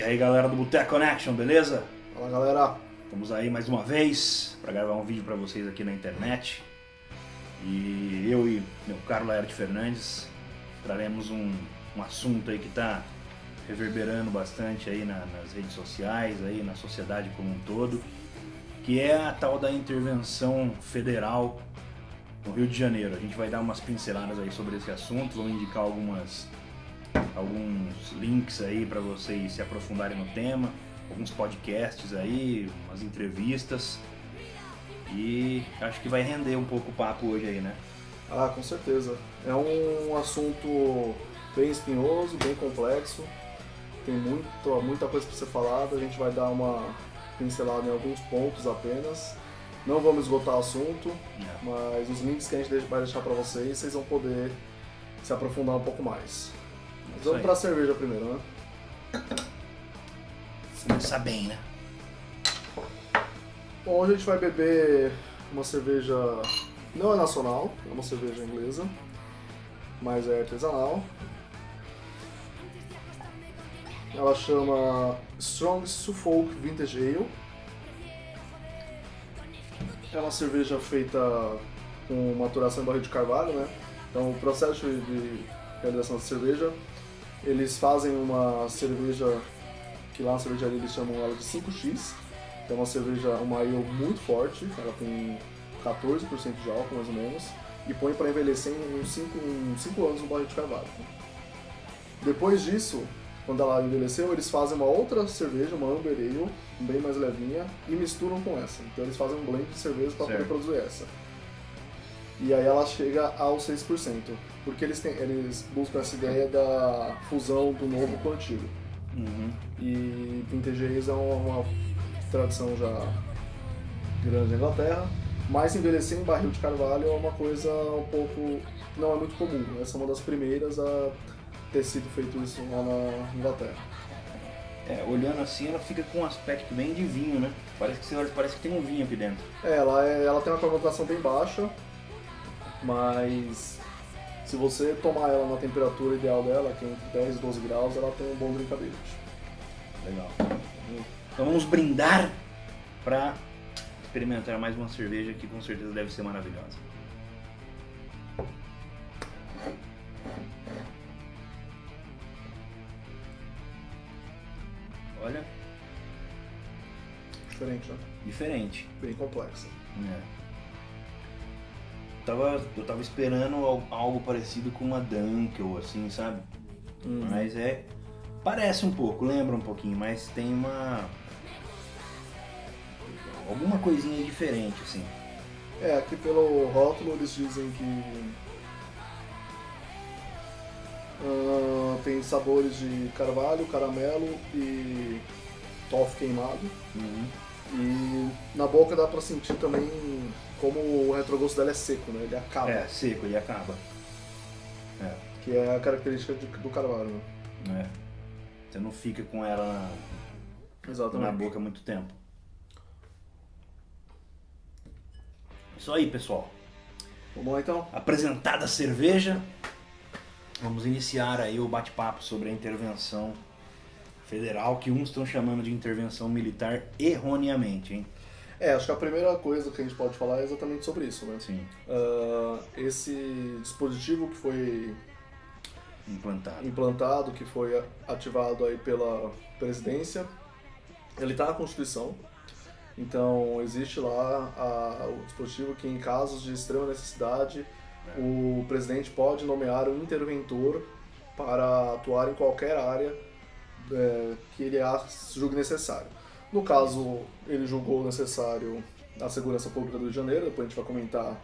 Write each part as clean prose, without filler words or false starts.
E aí galera do Boteco Connection, beleza? Fala galera! Estamos aí mais uma vez para gravar um vídeo para vocês aqui na internet. E eu e meu caro Laerte Fernandes traremos um assunto aí que está reverberando bastante aí nas redes sociais, aí na sociedade como um todo, que é a tal da intervenção federal no Rio de Janeiro. A gente vai dar umas pinceladas aí sobre esse assunto, vamos indicar alguns links aí para vocês se aprofundarem no tema, alguns podcasts aí, umas entrevistas, e acho que vai render um pouco o papo hoje aí, né? Ah, com certeza. É um assunto bem espinhoso, bem complexo, tem muita coisa para ser falada, a gente vai dar uma pincelada em alguns pontos apenas. Não vamos esgotar o assunto, mas os links que a gente vai deixar para vocês vão poder se aprofundar um pouco mais. Mas vamos para a cerveja primeiro, né? Começar bem, né? Bom, hoje a gente vai beber uma cerveja, não é nacional, é uma cerveja inglesa, mas é artesanal. Ela chama Strong Suffolk Vintage Ale. É uma cerveja feita com maturação em barril de carvalho, né? Então o processo de realização da cerveja, eles fazem uma cerveja que lá na cervejaria eles chamam ela de 5X, que é uma cerveja, uma ale muito forte, ela tem 14% de álcool mais ou menos, e põe para envelhecer em 5 anos no barril de carvalho. Depois disso, quando ela envelheceu, eles fazem uma outra cerveja, uma Amber Ale, bem mais levinha, e misturam com essa. Então eles fazem um blend de cerveja para poder produzir essa. E aí ela chega aos 6%, porque eles buscam essa ideia da fusão do novo com o antigo. Uhum. E Vintage Ales é uma tradição já grande na Inglaterra, mas envelhecer em barril de carvalho é uma coisa um pouco, não é muito comum. Essa é uma das primeiras a ter sido feito isso lá na Inglaterra. Olhando assim, ela fica com um aspecto bem de vinho, né? Parece que tem um vinho aqui dentro. Ela tem uma carbonatação bem baixa, mas se você tomar ela na temperatura ideal dela, que é entre 10 e 12 graus, ela tem um bom drinkability. Legal. Então vamos brindar para experimentar mais uma cerveja que com certeza deve ser maravilhosa. Olha. Diferente, né? Diferente. Bem complexa. Eu tava esperando algo parecido com uma Dunkel, assim, sabe? Mas parece um pouco, lembra um pouquinho, mas tem alguma coisinha diferente, assim. Aqui pelo rótulo eles dizem que tem sabores de carvalho, caramelo e toffee queimado. E na boca dá pra sentir também como o retrogosto dela é seco, né? Ele acaba. É, seco, ele acaba. Que é a característica do carvalho, né? Você não fica com ela na boca há muito tempo. Isso aí, pessoal. Vamos lá então? Apresentada a cerveja, vamos iniciar aí o bate-papo sobre a intervenção federal, que uns estão chamando de intervenção militar erroneamente, hein? Acho que a primeira coisa que a gente pode falar é exatamente sobre isso, né? Sim. Esse dispositivo que foi implantado, que foi ativado aí pela presidência, ele está na Constituição. Então existe lá o dispositivo que em casos de extrema necessidade o presidente pode nomear um interventor para atuar em qualquer área que ele julgue necessário. No caso, ele julgou necessário a segurança pública do Rio de Janeiro, depois a gente vai comentar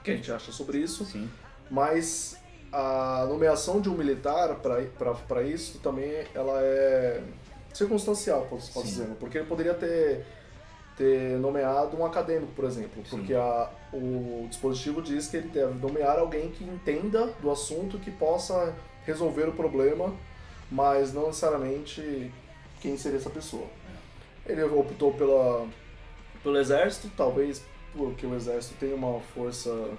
o que a gente acha sobre isso. Sim. Mas a nomeação de um militar para isso também ela é circunstancial, posso dizer, porque ele poderia ter nomeado um acadêmico, por exemplo, porque o dispositivo diz que ele deve nomear alguém que entenda do assunto, que possa resolver o problema, mas não necessariamente quem seria essa pessoa. Ele optou pelo exército, talvez porque o exército tem uma força,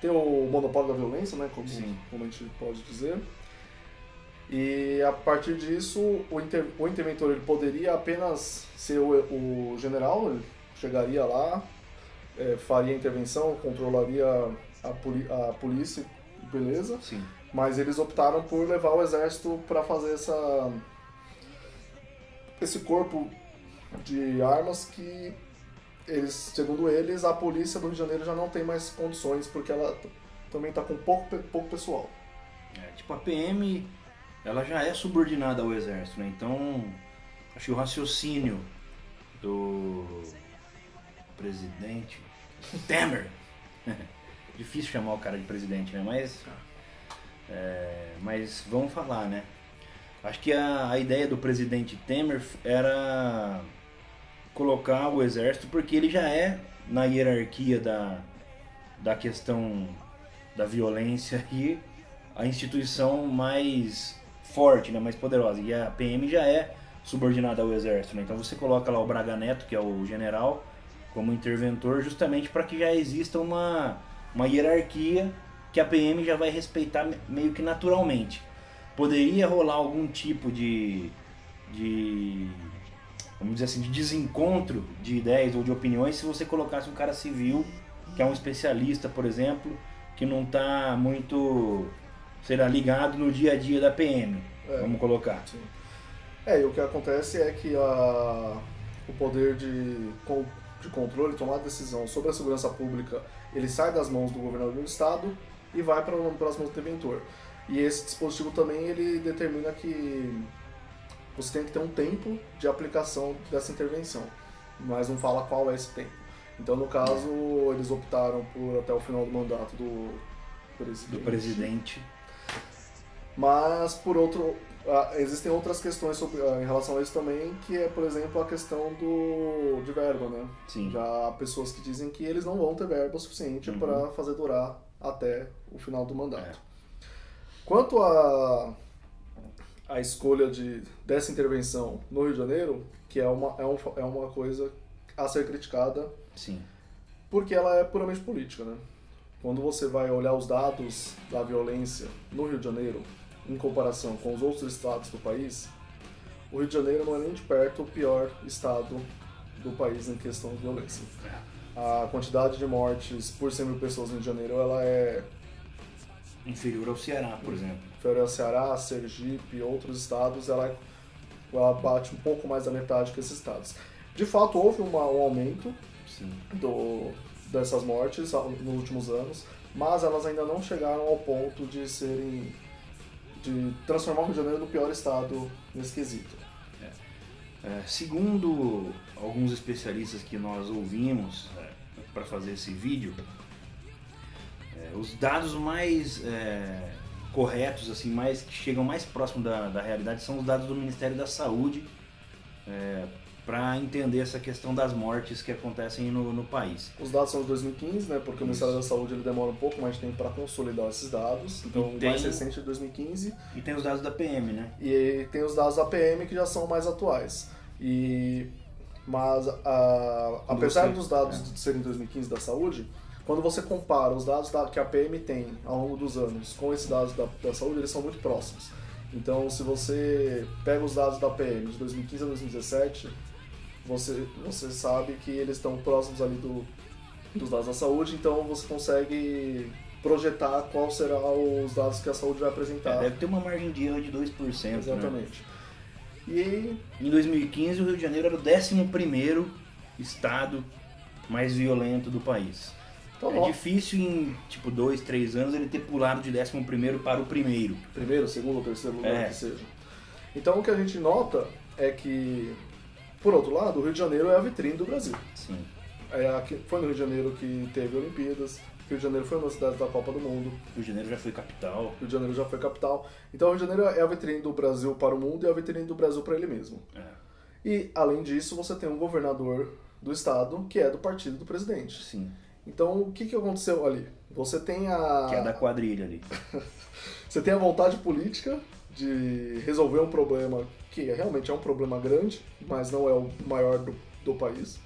tem o monopólio da violência, né, como a gente pode dizer. E a partir disso, o interventor ele poderia apenas ser o general, ele chegaria lá, faria a intervenção, controlaria a polícia, beleza? Sim. Mas eles optaram por levar o exército para fazer esse corpo de armas que eles, segundo eles, a polícia do Rio de Janeiro já não tem mais condições porque ela também está com pouco pessoal. Tipo, a PM, ela já é subordinada ao exército, né? Então, acho que o raciocínio do presidente Temer, difícil chamar o cara de presidente, né? Mas vamos falar, né? Acho que a ideia do presidente Temer era colocar o exército porque ele já é, na hierarquia da questão da violência, e a instituição mais forte, né, mais poderosa. E a PM já é subordinada ao exército, né? Então você coloca lá o Braga Neto, que é o general, como interventor, justamente para que já exista uma hierarquia que a PM já vai respeitar meio que naturalmente. Poderia rolar algum tipo de vamos dizer assim, de desencontro de ideias ou de opiniões se você colocasse um cara civil, que é um especialista, por exemplo, que não está muito, será, ligado no dia a dia da PM, vamos colocar. Sim. E o que acontece é que o poder de controle, tomar decisão sobre a segurança pública, ele sai das mãos do governador do estado e vai para as mãos do interventor. E esse dispositivo também ele determina que você tem que ter um tempo de aplicação dessa intervenção, mas não fala qual é esse tempo. Então, no caso, eles optaram por até o final do mandato do presidente. Mas, por outro, existem outras questões em relação a isso também, que é, por exemplo, a questão de verba, né? Sim. Já há pessoas que dizem que eles não vão ter verba suficiente para fazer durar até o final do mandato. Quanto a escolha dessa intervenção no Rio de Janeiro, que é uma coisa a ser criticada, sim, porque ela é puramente política, né? Quando você vai olhar os dados da violência no Rio de Janeiro, em comparação com os outros estados do país, o Rio de Janeiro não é nem de perto o pior estado do país em questão de violência. A quantidade de mortes por 100 mil pessoas no Rio de Janeiro, ela é inferior ao Ceará, por exemplo. Inferior ao Ceará, Sergipe e outros estados, ela bate um pouco mais da metade que esses estados. De fato, houve um aumento dessas mortes nos últimos anos, mas elas ainda não chegaram ao ponto de transformar o Rio de Janeiro no pior estado nesse quesito. Segundo alguns especialistas que nós ouvimos para fazer esse vídeo, os dados mais corretos, assim, que chegam mais próximo da realidade, são os dados do Ministério da Saúde, para entender essa questão das mortes que acontecem no país. Os dados são de 2015, né? Porque o Ministério da Saúde ele demora um pouco mais de tempo para consolidar esses dados. Então, o mais recente é de 2015. E tem os dados da PM, né? E tem os dados da PM que já são mais atuais. Mas, apesar dos dados de serem 2015 da saúde, quando você compara os dados que a PM tem ao longo dos anos com esses dados da saúde, eles são muito próximos. Então, se você pega os dados da PM de 2015 a 2017, você sabe que eles estão próximos ali dos dados da saúde, então você consegue projetar quais serão os dados que a saúde vai apresentar. Deve ter uma margem de erro de 2%. Exatamente. Né? E em 2015 o Rio de Janeiro era o 11º estado mais violento do país. Então, difícil em 2, 3 anos ele ter pulado de 11º para o primeiro. Primeiro, segundo ou terceiro lugar que seja. Então o que a gente nota é que, por outro lado, o Rio de Janeiro é a vitrine do Brasil. Sim. Foi no Rio de Janeiro que teve Olimpíadas, Rio de Janeiro foi uma cidade da Copa do Mundo. Rio de Janeiro já foi capital. Rio de Janeiro já foi capital. Então o Rio de Janeiro é a vitrine do Brasil para o mundo e a vitrine do Brasil para ele mesmo. E, além disso, você tem um governador do estado que é do partido do presidente. Sim. Então, o que aconteceu ali? Você tem que é da quadrilha ali. Você tem a vontade política de resolver um problema que realmente é um problema grande, mas não é o maior do país.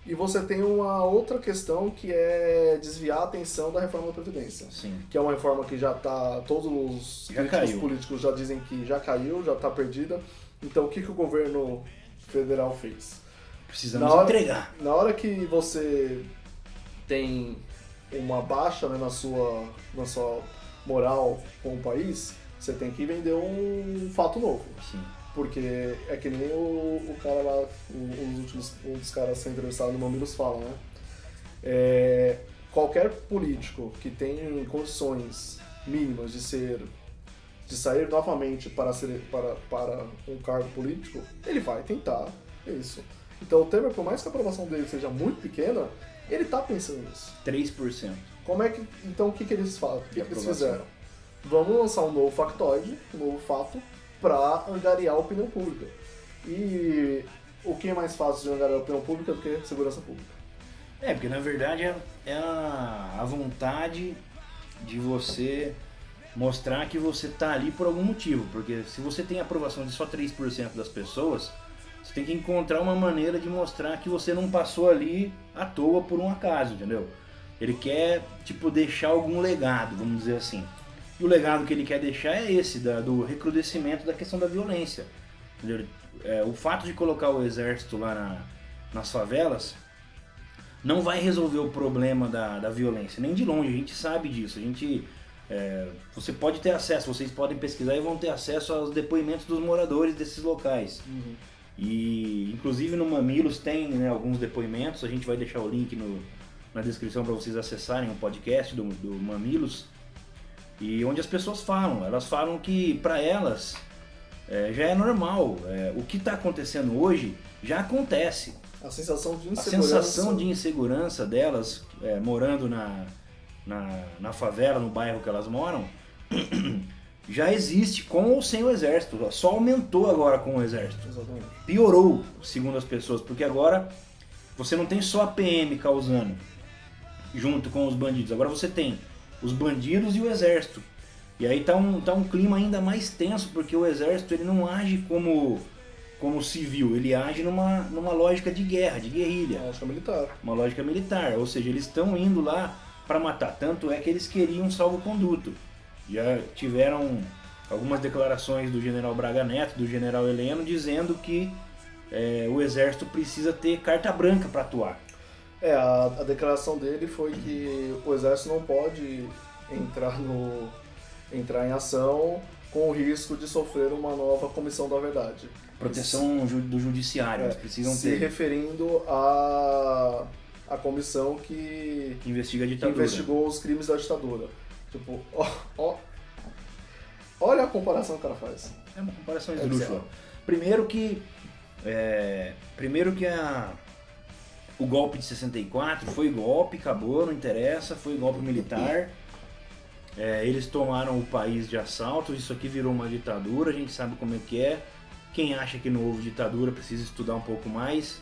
E você tem uma outra questão que é desviar a atenção da reforma da Previdência. Sim. Que é uma reforma que já está, todos os críticos políticos já dizem que já caiu, já está perdida. Então o que o governo federal fez? Precisamos entregar. Na hora que você tem uma baixa, né, na sua moral com o país, você tem que vender um fato novo. Sim. Porque é que nem o cara lá, um dos caras que entrevistado no Mamilos fala, né? Qualquer político que tem condições mínimas de sair novamente para um cargo político, ele vai tentar isso. Então o Temer, por mais que a aprovação dele seja muito pequena, ele está pensando nisso. 3%. Então o que eles fazem? O que eles fizeram? Vamos lançar um novo factoide, um novo fato, para angariar a opinião pública. E o que é mais fácil de angariar a opinião pública do que segurança pública? Porque na verdade é a vontade de você mostrar que você está ali por algum motivo. Porque se você tem aprovação de só 3% das pessoas, você tem que encontrar uma maneira de mostrar que você não passou ali à toa por um acaso, entendeu? Ele quer, deixar algum legado, vamos dizer assim. E o legado que ele quer deixar é esse, do recrudescimento da questão da violência. Entendeu? O fato de colocar o exército lá nas favelas não vai resolver o problema da violência, nem de longe, a gente sabe disso. Você pode ter acesso, vocês podem pesquisar e vão ter acesso aos depoimentos dos moradores desses locais. Uhum. E inclusive no Mamilos tem, né, alguns depoimentos, a gente vai deixar o link na descrição para vocês acessarem o podcast do Mamilos. E onde as pessoas elas falam que para elas já é normal, o que está acontecendo hoje já acontece. A sensação de insegurança delas, morando na favela, no bairro que elas moram, já existe com ou sem o exército, só aumentou agora com o exército. Exatamente. Piorou, segundo as pessoas, porque agora você não tem só a PM causando junto com os bandidos, agora você tem os bandidos e o exército. E aí tá um clima ainda mais tenso, porque o exército ele não age como civil, ele age numa lógica de guerra, de guerrilha. Uma lógica militar, ou seja, eles estão indo lá para matar. Tanto é que eles queriam salvo-conduto. Já tiveram algumas declarações do general Braga Neto, do general Heleno, dizendo que o exército precisa ter carta branca para atuar. A declaração dele foi que o exército não pode entrar em ação com o risco de sofrer uma nova comissão da verdade. Proteção do judiciário, eles precisam se ter. Se referindo à comissão que investiga a ditadura. Que investigou os crimes da ditadura. Olha a comparação que o cara faz. É uma comparação esdrúxula. Primeiro que o golpe de 64 foi golpe, acabou, não interessa, foi golpe militar. Eles tomaram o país de assalto, isso aqui virou uma ditadura, a gente sabe como é que é. Quem acha que não houve ditadura precisa estudar um pouco mais.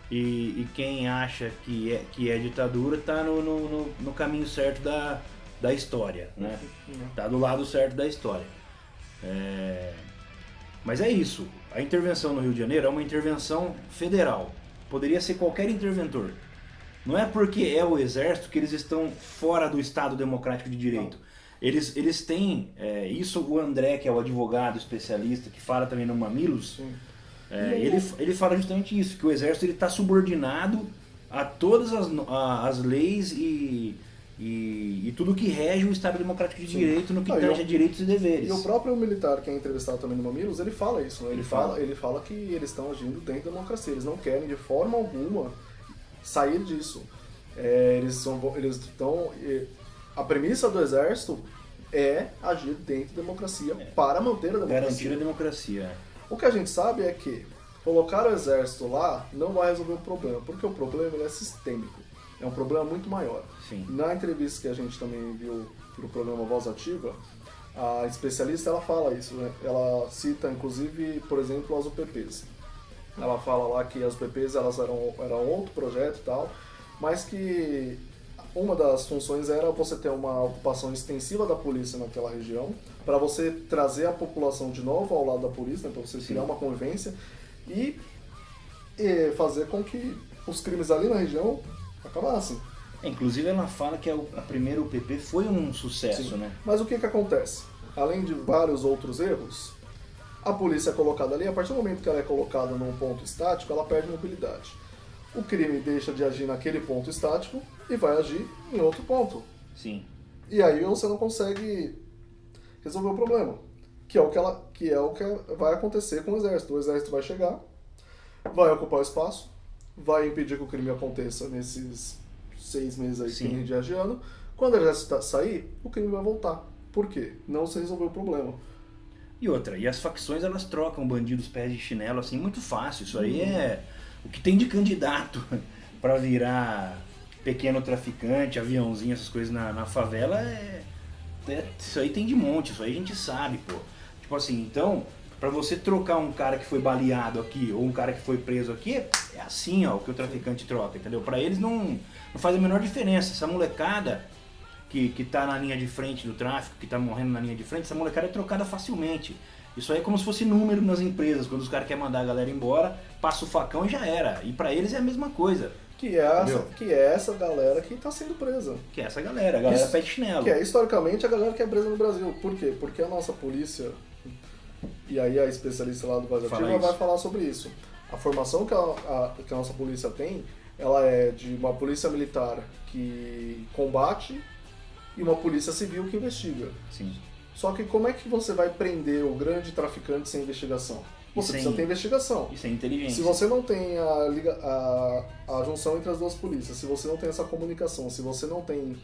E quem acha que é ditadura está no caminho certo da história, né? Tá do lado certo da história. Mas é isso, a intervenção no Rio de Janeiro é uma intervenção federal. Poderia ser qualquer interventor. Não é porque é o exército que eles estão fora do Estado Democrático de Direito. Eles têm, isso o André, que é o advogado especialista, que fala também no Mamilos, ele fala justamente isso, que o exército está subordinado a todas as leis e tudo que rege o Estado Democrático de Direito no que tange a direitos e deveres. E o próprio militar que é entrevistado também no Mamilos, ele fala isso, né? Ele fala que eles estão agindo dentro da democracia, eles não querem de forma alguma sair disso. A premissa do exército é agir dentro da democracia para manter a democracia. Garantir a democracia. O que a gente sabe é que colocar o exército lá não vai resolver o problema, porque o problema é sistêmico. É um problema muito maior. Sim. Na entrevista que a gente também viu no programa Voz Ativa, a especialista ela fala isso, né? Ela cita inclusive, por exemplo, as UPPs. Ela fala lá que as UPPs elas eram outro projeto e tal, mas que uma das funções era você ter uma ocupação extensiva da polícia naquela região, para você trazer a população de novo ao lado da polícia, né, para você criar uma convivência e fazer com que os crimes ali na região acabassem. Inclusive ela fala que a primeira UPP foi um sucesso, Sim. né? Mas o que acontece? Além de vários outros erros, a polícia é colocada ali, a partir do momento que ela é colocada num ponto estático, ela perde mobilidade. O crime deixa de agir naquele ponto estático e vai agir em outro ponto. Sim. E aí você não consegue resolver o problema, que é o que vai acontecer com o exército. O exército vai chegar, vai ocupar o espaço, vai impedir que o crime aconteça nesses 6 meses aí que Sim. tem de ano. Quando o exército sair, o crime vai voltar. Por quê? Não se resolveu o problema. E outra, e as facções elas trocam bandidos pés de chinelo assim muito fácil. Isso aí é o que tem de candidato pra virar pequeno traficante, aviãozinho, essas coisas na favela isso aí tem de monte, isso aí a gente sabe, pô. Tipo assim, então, pra você trocar um cara que foi baleado aqui ou um cara que foi preso aqui, é assim, ó, o que o traficante troca, entendeu? Pra eles não faz a menor diferença. Essa molecada que tá na linha de frente do tráfico, que tá morrendo na linha de frente, essa molecada é trocada facilmente. Isso aí é como se fosse número nas empresas, quando os caras querem mandar a galera embora, passa o facão e já era. E pra eles é a mesma coisa. Que é essa galera que está sendo presa. Que é essa galera, a galera pé de chinelo. Que é historicamente a galera que é presa no Brasil. Por quê? Porque a nossa polícia, e aí a especialista lá do Voz Ativa vai falar sobre isso. A formação que a nossa polícia tem, ela é de uma polícia militar que combate e uma polícia civil que investiga. Sim. Só que como é que você vai prender o grande traficante sem investigação? Você precisa ter investigação. Isso é inteligência. Se você não tem a junção entre as duas polícias, se você não tem essa comunicação, se você não tem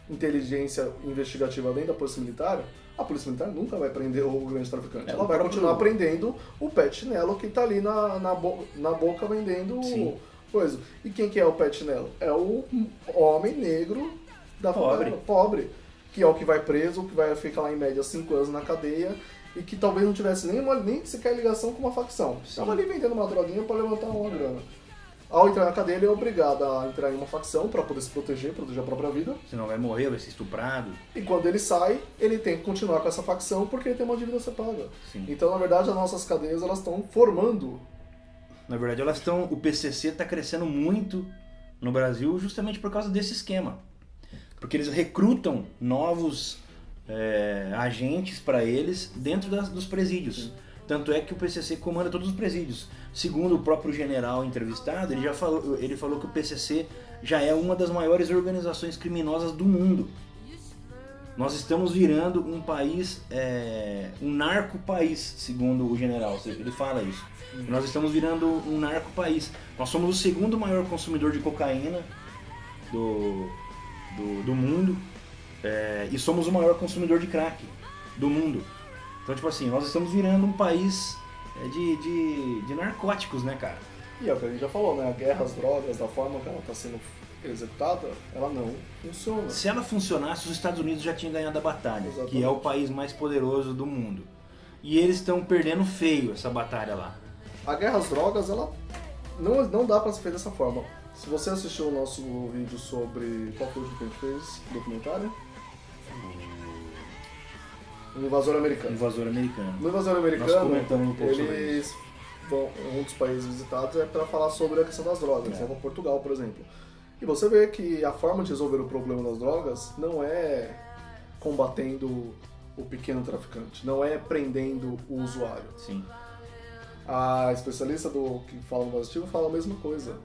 inteligência investigativa dentro da polícia militar, a polícia militar nunca vai prender o grande traficante. Ela vai continuar prendendo o pé de chinelo que está ali na boca vendendo coisa. E quem que é o pé de chinelo? É o homem negro da favela, pobre, que é o que vai preso, que vai ficar lá em média 5 anos na cadeia, e que talvez não tivesse nem sequer ligação com uma facção. Estava ali vendendo uma droguinha para levantar uma grana. Ao entrar na cadeia, ele é obrigado a entrar em uma facção para poder se proteger a própria vida. Senão vai morrer, vai ser estuprado. E quando ele sai, ele tem que continuar com essa facção porque ele tem uma dívida a ser paga. Sim. Então, na verdade, as nossas cadeias elas estão formando. Na verdade, o PCC está crescendo muito no Brasil justamente por causa desse esquema. Porque eles recrutam novos agentes para eles dentro dos presídios. Sim. Tanto é que o PCC comanda todos os presídios. Segundo o próprio general entrevistado, ele falou que o PCC já é uma das maiores organizações criminosas do mundo. Nós estamos virando um país, um narco-país, segundo o general. Ele fala isso. Nós estamos virando um narco-país. Nós somos o segundo maior consumidor de cocaína do mundo. E somos o maior consumidor de crack do mundo. Então, tipo assim, nós estamos virando um país de narcóticos, né, cara? E é o que a gente já falou, né? A guerra às drogas, da forma que ela está sendo executada, ela não funciona. Se ela funcionasse, os Estados Unidos já tinham ganhado a batalha, exatamente, que é o país mais poderoso do mundo. E eles estão perdendo feio essa batalha lá. A guerra às drogas, ela não dá pra ser feita dessa forma. Se você assistiu o nosso vídeo sobre... Qual foi o que a gente fez? Documentário? O Invasor Americano. No Invasor Americano, nós comentamos um pouco eles vão, um dos países visitados é para falar sobre a questão das drogas. Eles vão para Portugal, por exemplo. E você vê que a forma de resolver o problema das drogas não é combatendo o pequeno traficante, não é prendendo o usuário. Sim. A especialista que fala no positivo fala a mesma coisa.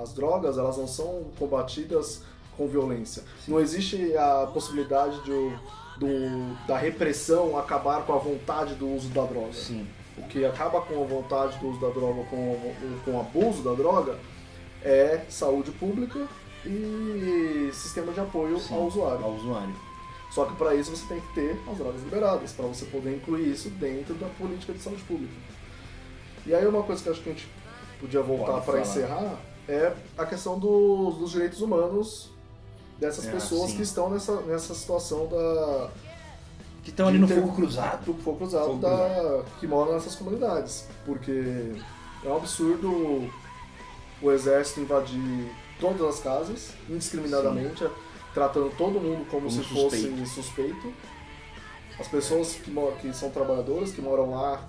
As drogas, elas não são combatidas com violência. Sim. Não existe a possibilidade da repressão acabar com a vontade do uso da droga. Sim. O que acaba com a vontade do uso da droga, com o abuso da droga, é saúde pública e sistema de apoio ao usuário. Só que para isso você tem que ter as drogas liberadas, para você poder incluir isso dentro da política de saúde pública. E aí uma coisa que eu acho que a gente podia voltar para encerrar é a questão dos direitos humanos dessas pessoas que estão nessa situação que estão ali no fogo cruzado. Que moram nessas comunidades. Porque é um absurdo o exército invadir todas as casas, indiscriminadamente, tratando todo mundo como se fosse suspeito. As pessoas que são trabalhadoras, que moram lá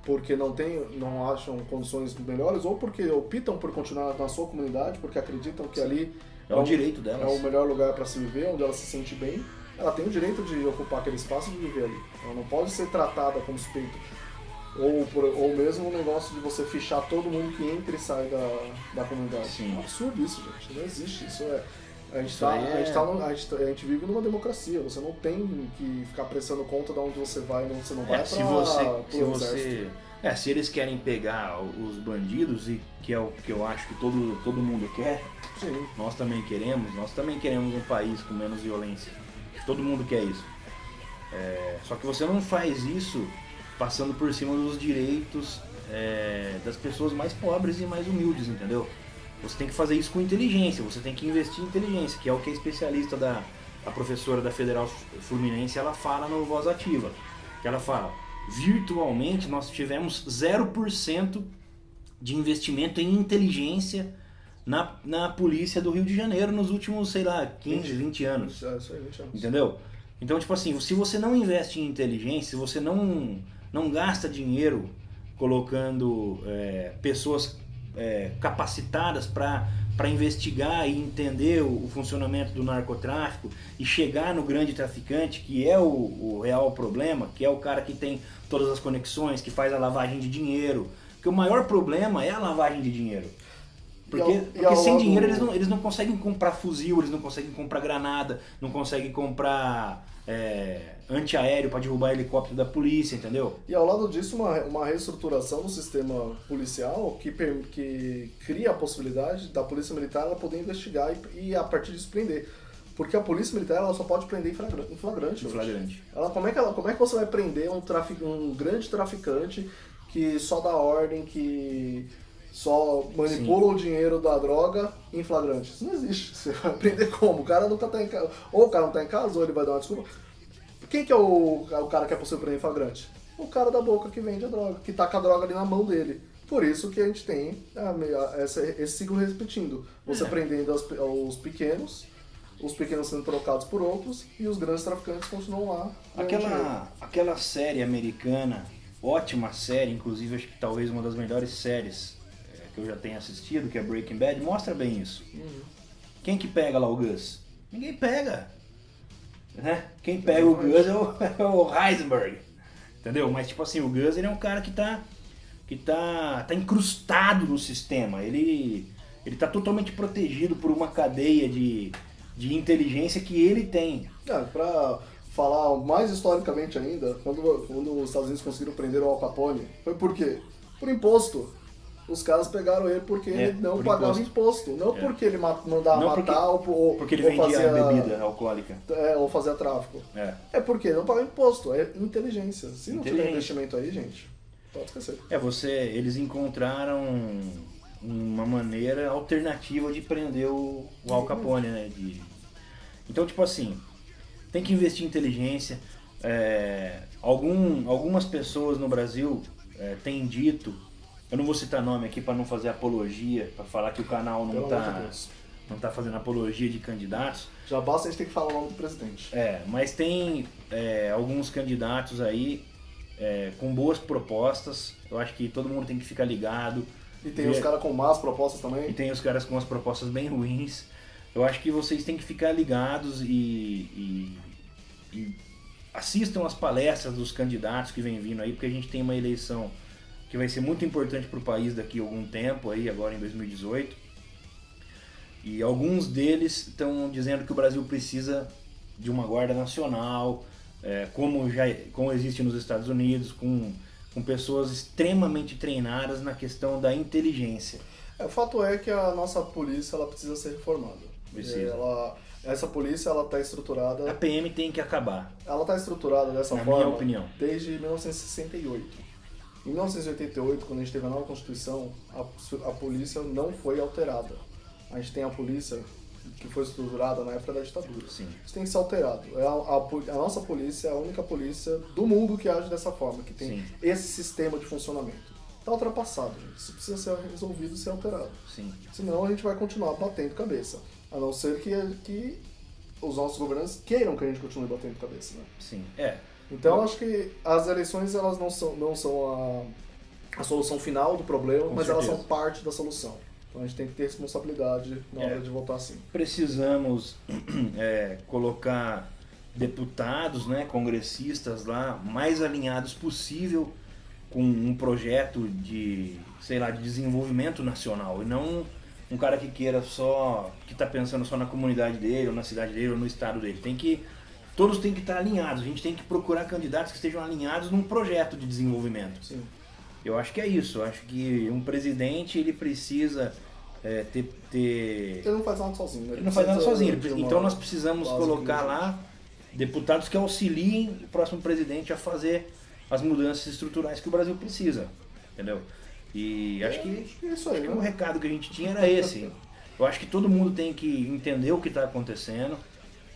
porque não acham condições melhores, ou porque optam por continuar na sua comunidade, porque acreditam que ali É um direito delas. é o melhor lugar para se viver, onde ela se sente bem, ela tem o direito de ocupar aquele espaço e de viver ali. Ela não pode ser tratada como suspeito. Ou mesmo o negócio de você fichar todo mundo que entra e sai da comunidade. Sim. É um absurdo isso, gente. Não existe. Isso é... A gente vive numa democracia. Você não tem que ficar prestando conta de onde você vai e onde você não vai se eles querem pegar os bandidos, e que é o que eu acho que todo mundo quer, Sim. nós também queremos um país com menos violência. Todo mundo quer isso. Só que você não faz isso passando por cima dos direitos das pessoas mais pobres e mais humildes, entendeu? Você tem que fazer isso com inteligência, você tem que investir em inteligência, que é o que a especialista a professora da Federal Fluminense, ela fala no Voz Ativa. Que ela fala, virtualmente nós tivemos 0% de investimento em inteligência na polícia do Rio de Janeiro nos últimos, 15, 20 anos. Isso aí, 20 anos. Entendeu? Então, tipo assim, se você não investe em inteligência, se você não gasta dinheiro colocando pessoas capacitadas para investigar e entender o funcionamento do narcotráfico e chegar no grande traficante, que é o real problema, que é o cara que tem todas as conexões, que faz a lavagem de dinheiro. Porque o maior problema é a lavagem de dinheiro. Porque sem dinheiro eles não conseguem comprar fuzil, eles não conseguem comprar granada, não conseguem comprar antiaéreo para derrubar helicóptero da polícia, entendeu? E ao lado disso, uma reestruturação do sistema policial que cria a possibilidade da polícia militar ela poder investigar e a partir disso prender. Porque a polícia militar ela só pode prender em flagrante. Como é que você vai prender um grande traficante que só dá ordem, que só manipula o dinheiro da droga em flagrante? Isso não existe. Você vai prender como? O cara nunca tá em casa. Ou o cara não tá em casa, ou ele vai dar uma desculpa. Quem que é o cara que é possível prender em flagrante? O cara da boca que vende a droga, que tá com a droga ali na mão dele. Por isso que a gente tem esse ciclo repetindo. Você prendendo os pequenos sendo trocados por outros, e os grandes traficantes continuam lá. Aquela série americana, ótima série, inclusive acho que talvez uma das melhores séries que eu já tenho assistido, que é Breaking Bad, mostra bem isso. Quem que pega lá o Gus? Ninguém pega. Né? Quem pega o Gus é o Heisenberg. Entendeu? Mas tipo assim, o Gus ele é um cara que tá incrustado no sistema. Ele tá totalmente protegido por uma cadeia de inteligência que ele tem. Pra falar mais historicamente ainda, quando os Estados Unidos conseguiram prender o Al Capone, foi por quê? Por imposto. Os caras pegaram ele porque ele não pagava imposto. Não porque ele mandava matar ou porque ele vendia bebida alcoólica. Ou fazia tráfico. É porque ele não pagava imposto. É inteligência. Se não tiver investimento aí, gente, pode esquecer. Eles encontraram uma maneira alternativa de prender o Al Capone, né? Então, tipo assim, tem que investir em inteligência. Algumas pessoas no Brasil têm dito, eu não vou citar nome aqui para não fazer apologia, para falar que o canal não tá fazendo apologia de candidatos. Já basta a gente ter que falar o nome do presidente. Mas tem alguns candidatos aí com boas propostas. Eu acho que todo mundo tem que ficar ligado. E tem os caras com más propostas também. E tem os caras com as propostas bem ruins. Eu acho que vocês têm que ficar ligados e assistam as palestras dos candidatos que vem vindo aí, porque a gente tem uma eleição que vai ser muito importante para o país daqui a algum tempo, aí, agora em 2018. E alguns deles estão dizendo que o Brasil precisa de uma guarda nacional, como existe nos Estados Unidos, com pessoas extremamente treinadas na questão da inteligência. O fato é que a nossa polícia ela precisa ser reformada. Essa polícia ela está estruturada... A PM tem que acabar. Ela está estruturada dessa forma, na minha opinião, desde 1968. Em 1988, quando a gente teve a nova Constituição, a polícia não foi alterada. A gente tem a polícia que foi estruturada na época da ditadura. Sim. Isso tem que ser alterado. A nossa polícia é a única polícia do mundo que age dessa forma, que tem esse sistema de funcionamento. Está ultrapassado, gente. Isso precisa ser resolvido e ser alterado. Sim. Senão a gente vai continuar batendo cabeça. A não ser que os nossos governantes queiram que a gente continue batendo cabeça, né? Sim. Então acho que as eleições elas não são a solução final do problema, Com mas certeza. elas são parte da solução. Então a gente tem que ter responsabilidade na hora de votar sim. Precisamos colocar deputados, né, congressistas lá mais alinhados possível com um projeto de, sei lá, de desenvolvimento nacional e não um cara que queira só, que está pensando só na comunidade dele, ou na cidade dele, ou no estado dele. Todos têm que estar alinhados, a gente tem que procurar candidatos que estejam alinhados num projeto de desenvolvimento. Sim. Eu acho que é isso, eu acho que um presidente ele precisa ter... Ele não faz nada sozinho, né? Ele não faz nada sozinho, de uma então nós precisamos base colocar que- lá deputados que auxiliem o próximo presidente a fazer as mudanças estruturais que o Brasil precisa, entendeu? E acho que é isso aí, o né? recado que a gente tinha era esse. Eu acho que todo mundo tem que entender o que está acontecendo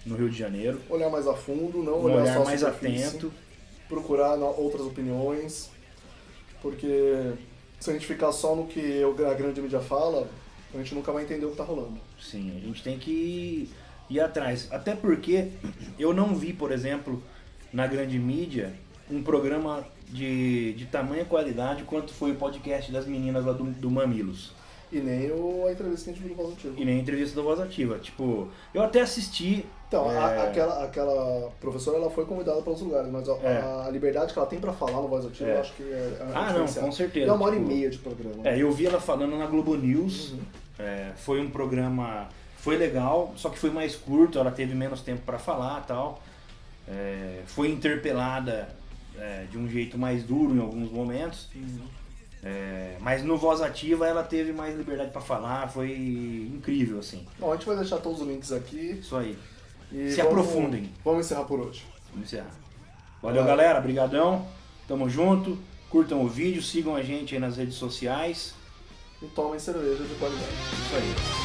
no Rio de Janeiro, Olhar mais a fundo, não um olhar olhar só a mais superfície, atento. procurar outras opiniões, porque se a gente ficar só no que a grande mídia fala, a gente nunca vai entender o que está rolando. Sim, a gente tem que ir atrás. Até porque eu não vi, por exemplo, na grande mídia, um programa de tamanha qualidade quanto foi o podcast das meninas lá do Mamilos. E nem a entrevista que a gente viu no Voz Ativa. E nem a entrevista da Voz Ativa. Tipo, eu até assisti. Então, aquela professora ela foi convidada para outros lugares, mas a liberdade que ela tem para falar no Voz Ativa, eu acho que é não, diferencial. com certeza. E é 1h30 Tipo, de programa. eu vi ela falando na Globo News. Foi um programa. Foi legal, só que foi mais curto, ela teve menos tempo para falar e tal. Foi interpelada de um jeito mais duro em alguns momentos. Mas no Voz Ativa ela teve mais liberdade para falar, foi incrível, assim. Bom, a gente vai deixar todos os links aqui. Isso aí. E Se aprofundem. Vamos encerrar por hoje. Vamos encerrar. Valeu, galera. Brigadão. Tamo junto. Curtam o vídeo, sigam a gente aí nas redes sociais. E tomem cerveja de qualidade. Isso aí.